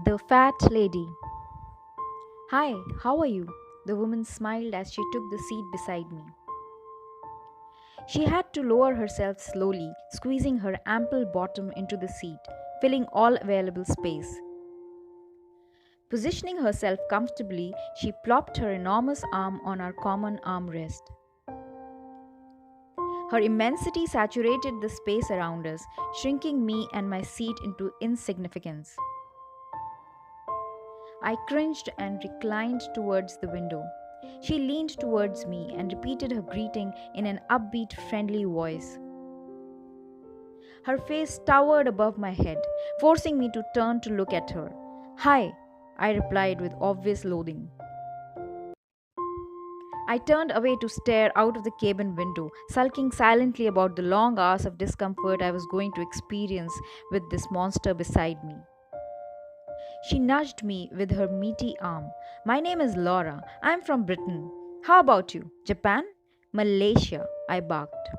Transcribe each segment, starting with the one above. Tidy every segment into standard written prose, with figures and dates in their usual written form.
The fat lady. Hi, how are you? The woman smiled as she took the seat beside me. She had to lower herself slowly, squeezing her ample bottom into the seat, filling all available space. Positioning herself comfortably, she plopped her enormous arm on our common armrest. Her immensity saturated the space around us, shrinking me and my seat into insignificance. I cringed and reclined towards the window. She leaned towards me and repeated her greeting in an upbeat, friendly voice. Her face towered above my head, forcing me to turn to look at her. Hi, I replied with obvious loathing. I turned away to stare out of the cabin window, sulking silently about the long hours of discomfort I was going to experience with this monster beside me. She nudged me with her meaty arm. My name is Laura. I'm from Britain. How about you? Japan? Malaysia, I barked.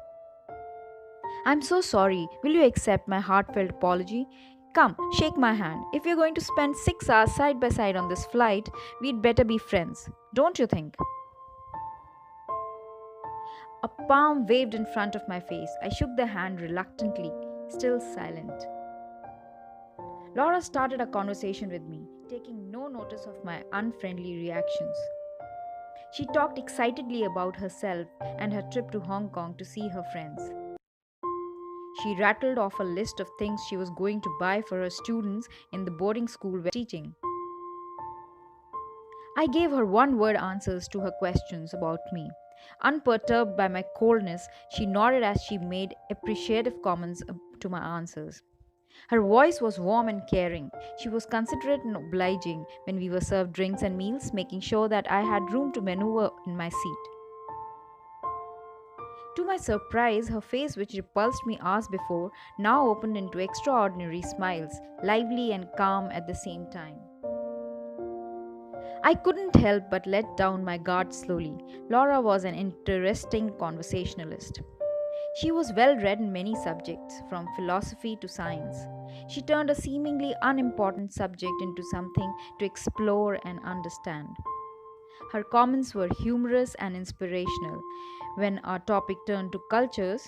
I'm so sorry. Will you accept my heartfelt apology? Come, shake my hand. If we're going to spend 6 hours side by side on this flight, we'd better be friends. Don't you think? A palm waved in front of my face. I shook the hand reluctantly, still silent. Laura started a conversation with me, taking no notice of my unfriendly reactions. She talked excitedly about herself and her trip to Hong Kong to see her friends. She rattled off a list of things she was going to buy for her students in the boarding school where she was teaching. I gave her one word answers to her questions about me. Unperturbed by my coldness, she nodded as she made appreciative comments to my answers. Her voice was warm and caring. She was considerate and obliging when we were served drinks and meals, making sure that I had room to maneuver in my seat. To my surprise, her face, which repulsed me hours before, now opened into extraordinary smiles, lively and calm at the same time. I couldn't help but let down my guard slowly. Laura was an interesting conversationalist. She was well read in many subjects, from philosophy to science. She turned a seemingly unimportant subject into something to explore and understand. Her comments were humorous and inspirational. When our topic turned to cultures,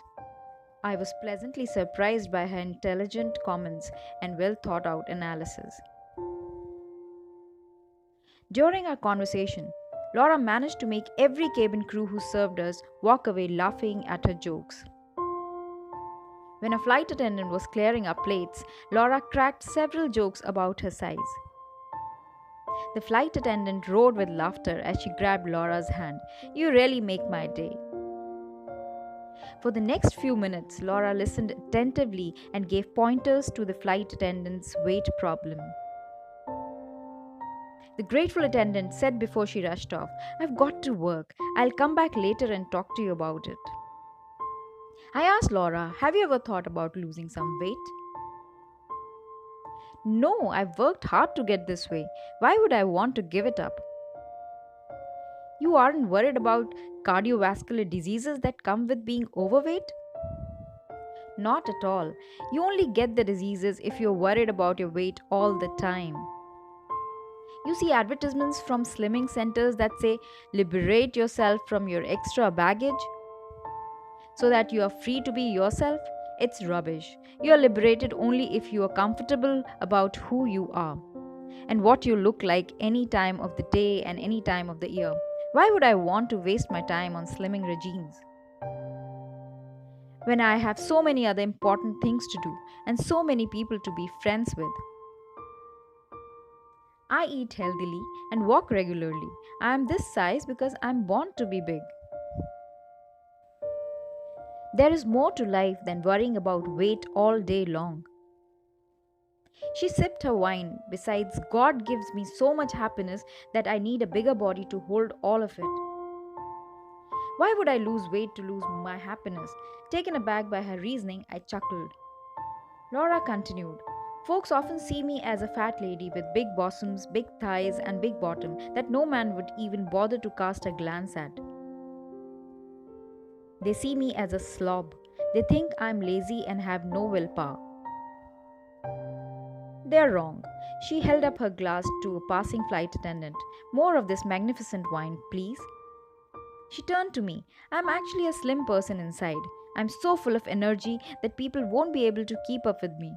I was pleasantly surprised by her intelligent comments and well thought out analysis. During our conversation, Laura managed to make every cabin crew who served us walk away laughing at her jokes. When a flight attendant was clearing our plates, Laura cracked several jokes about her size. The flight attendant roared with laughter as she grabbed Laura's hand. You really make my day. For the next few minutes, Laura listened attentively and gave pointers to the flight attendant's weight problem. The grateful attendant said before she rushed off, I've got to work. I'll come back later and talk to you about it. I asked Laura, have you ever thought about losing some weight? No, I've worked hard to get this way. Why would I want to give it up? You aren't worried about cardiovascular diseases that come with being overweight? Not at all. You only get the diseases if you're worried about your weight all the time. You see advertisements from slimming centers that say, liberate yourself from your extra baggage so that you are free to be yourself. It's rubbish. You are liberated only if you are comfortable about who you are and what you look like any time of the day and any time of the year. Why would I want to waste my time on slimming regimes when I have so many other important things to do and so many people to be friends with? I eat healthily and walk regularly. I am this size because I am born to be big. There is more to life than worrying about weight all day long. She sipped her wine. Besides, God gives me so much happiness that I need a bigger body to hold all of it. Why would I lose weight to lose my happiness? Taken aback by her reasoning, I chuckled. Laura continued. Folks often see me as a fat lady with big bosoms, big thighs, and big bottom that no man would even bother to cast a glance at. They see me as a slob. They think I'm lazy and have no willpower. They're wrong. She held up her glass to a passing flight attendant. More of this magnificent wine, please. She turned to me. I'm actually a slim person inside. I'm so full of energy that people won't be able to keep up with me.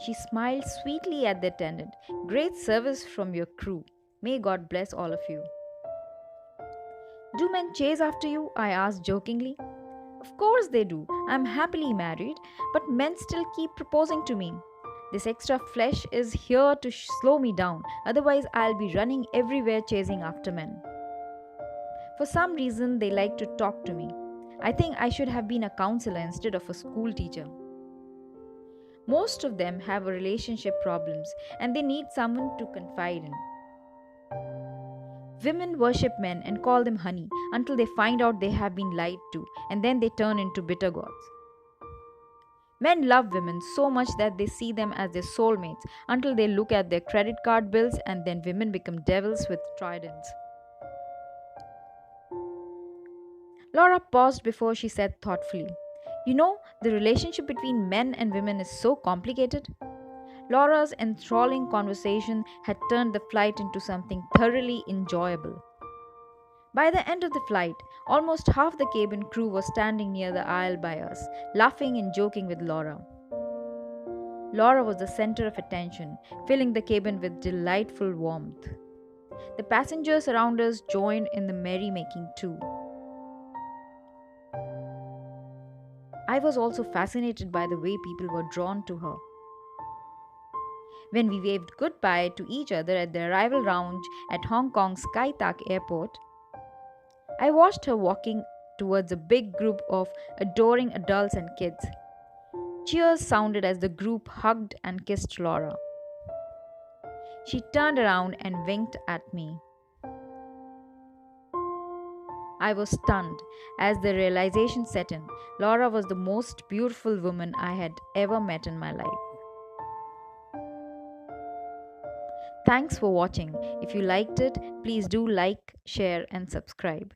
She smiled sweetly at the attendant. Great service from your crew. May God bless all of you. Do men chase after you? I asked jokingly. Of course they do. I'm happily married, but men still keep proposing to me. This extra flesh is here to slow me down, otherwise, I'll be running everywhere chasing after men. For some reason, they like to talk to me. I think I should have been a counselor instead of a school teacher. Most of them have relationship problems and they need someone to confide in. Women worship men and call them honey until they find out they have been lied to, and then they turn into bitter gods. Men love women so much that they see them as their soulmates until they look at their credit card bills, and then women become devils with tridents. Laura paused before she said thoughtfully, You know, the relationship between men and women is so complicated. Laura's enthralling conversation had turned the flight into something thoroughly enjoyable. By the end of the flight, almost half the cabin crew was standing near the aisle by us, laughing and joking with Laura. Laura was the center of attention, filling the cabin with delightful warmth. The passengers around us joined in the merrymaking too. I was also fascinated by the way people were drawn to her. When we waved goodbye to each other at the arrival lounge at Hong Kong's Kai Tak Airport, I watched her walking towards a big group of adoring adults and kids. Cheers sounded as the group hugged and kissed Laura. She turned around and winked at me. I was stunned as the realization set in. Laura was the most beautiful woman I had ever met in my life. Thanks for watching. If you liked it, please do like, share, and subscribe.